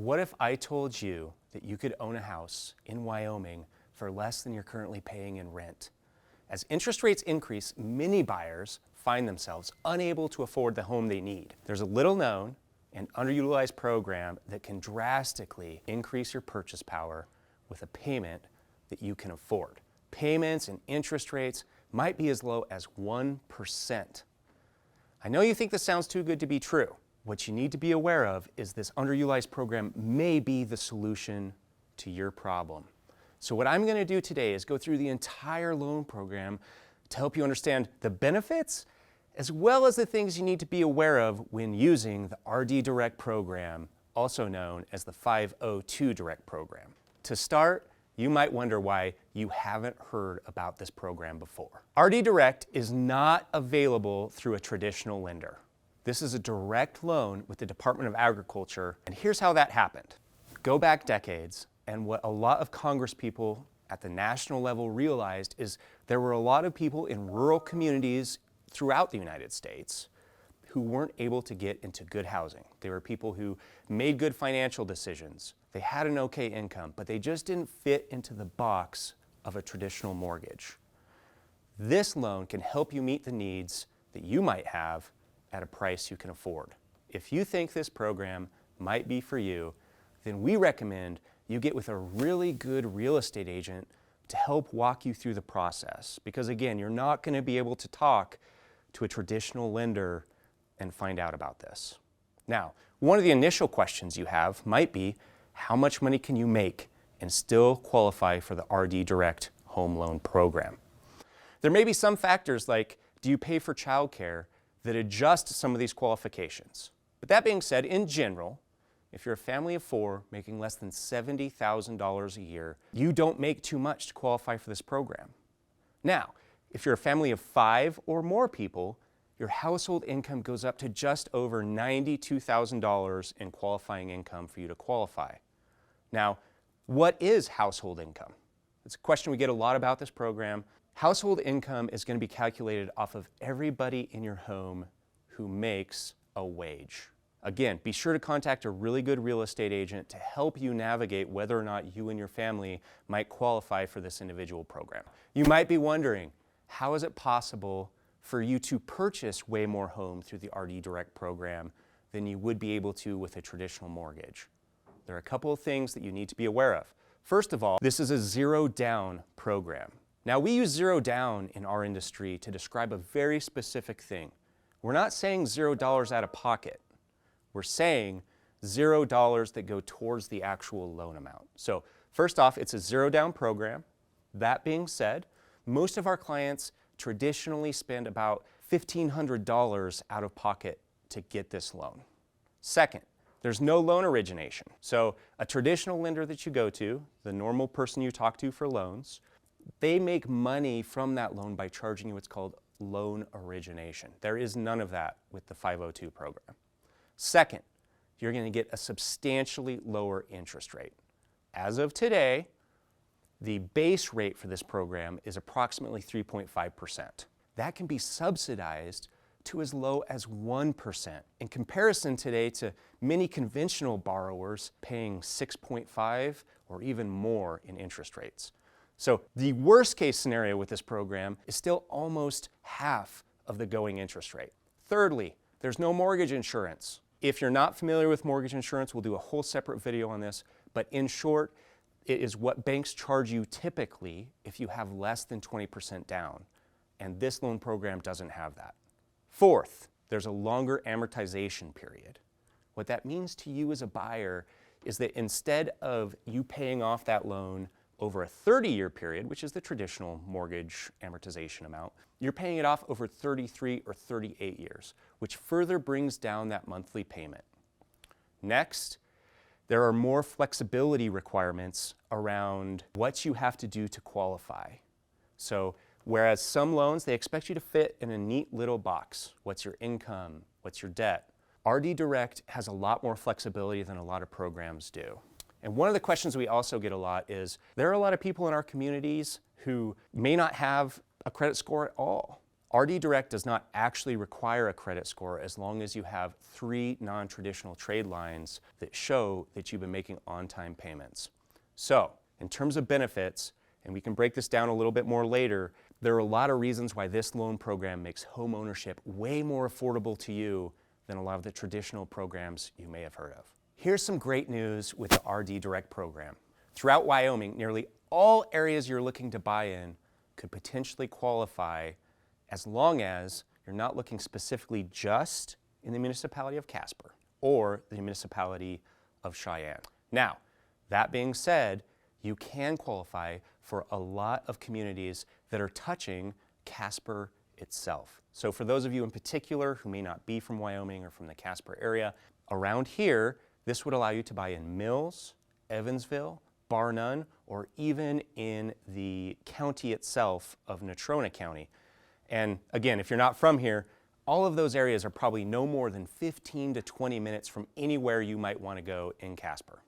What if I told you that you could own a house in Wyoming for less than you're currently paying in rent? As interest rates increase, many buyers find themselves unable to afford the home they need. There's a little known and underutilized program that can drastically increase your purchase power with a payment that you can afford. Payments and interest rates might be as low as 1%. I know you think this sounds too good to be true. What you need to be aware of is this underutilized program may be the solution to your problem. So what I'm going to do today is go through the entire loan program to help you understand the benefits as well as the things you need to be aware of when using the RD Direct program, also known as the 502 Direct program. To start, you might wonder why you haven't heard about this program before. RD Direct is not available through a traditional lender. This is a direct loan with the Department of Agriculture, and here's how that happened. Go back decades, and what a lot of Congress people at the national level realized is there were a lot of people in rural communities throughout the United States who weren't able to get into good housing. They were people who made good financial decisions. They had an okay income, but they just didn't fit into the box of a traditional mortgage. This loan can help you meet the needs that you might have at a price you can afford. If you think this program might be for you, then we recommend you get with a really good real estate agent to help walk you through the process. Because again, you're not going to be able to talk to a traditional lender and find out about this. Now, one of the initial questions you have might be, how much money can you make and still qualify for the RD Direct home loan program? There may be some factors like, do you pay for childcare, that adjust some of these qualifications. But that being said, in general, if you're a family of 4 making less than $70,000 a year, you don't make too much to qualify for this program. Now, if you're a family of 5 or more people, your household income goes up to just over $92,000 in qualifying income for you to qualify. Now, what is household income? It's a question we get a lot about this program. Household income is going to be calculated off of everybody in your home who makes a wage. Again, be sure to contact a really good real estate agent to help you navigate whether or not you and your family might qualify for this individual program. You might be wondering, how is it possible for you to purchase way more home through the RD Direct program than you would be able to with a traditional mortgage? There are a couple of things that you need to be aware of. First of all, this is a zero down program. Now, we use zero down in our industry to describe a very specific thing. We're not saying $0 out of pocket. We're saying $0 that go towards the actual loan amount. So first off, it's a zero down program. That being said, most of our clients traditionally spend about $1,500 out of pocket to get this loan. Second, there's no loan origination. So a traditional lender that you go to, the normal person you talk to for loans, they make money from that loan by charging you what's called loan origination. There is none of that with the 502 program. Second, you're going to get a substantially lower interest rate. As of today, the base rate for this program is approximately 3.5%. That can be subsidized to as low as 1%. In comparison today to many conventional borrowers paying 6.5 or even more in interest rates. So the worst case scenario with this program is still almost half of the going interest rate. Thirdly, there's no mortgage insurance. If you're not familiar with mortgage insurance, we'll do a whole separate video on this, but in short, it is what banks charge you typically if you have less than 20% down, and this loan program doesn't have that. Fourth, there's a longer amortization period. What that means to you as a buyer is that instead of you paying off that loan over a 30-year period, which is the traditional mortgage amortization amount, you're paying it off over 33 or 38 years, which further brings down that monthly payment. Next, there are more flexibility requirements around what you have to do to qualify. So whereas some loans, they expect you to fit in a neat little box. What's your income? What's your debt? RD Direct has a lot more flexibility than a lot of programs do. And one of the questions we also get a lot is, there are a lot of people in our communities who may not have a credit score at all. RD Direct does not actually require a credit score as long as you have 3 non-traditional trade lines that show that you've been making on-time payments. So, in terms of benefits, and we can break this down a little bit more later, there are a lot of reasons why this loan program makes home ownership way more affordable to you than a lot of the traditional programs you may have heard of. Here's some great news with the RD Direct program. Throughout Wyoming, nearly all areas you're looking to buy in could potentially qualify as long as you're not looking specifically just in the municipality of Casper or the municipality of Cheyenne. Now, that being said, you can qualify for a lot of communities that are touching Casper itself. So for those of you in particular who may not be from Wyoming or from the Casper area, around here, this would allow you to buy in Mills, Evansville, Nunn, or even in the county itself of Natrona County. And again, if you're not from here, all of those areas are probably no more than 15 to 20 minutes from anywhere you might want to go in Casper.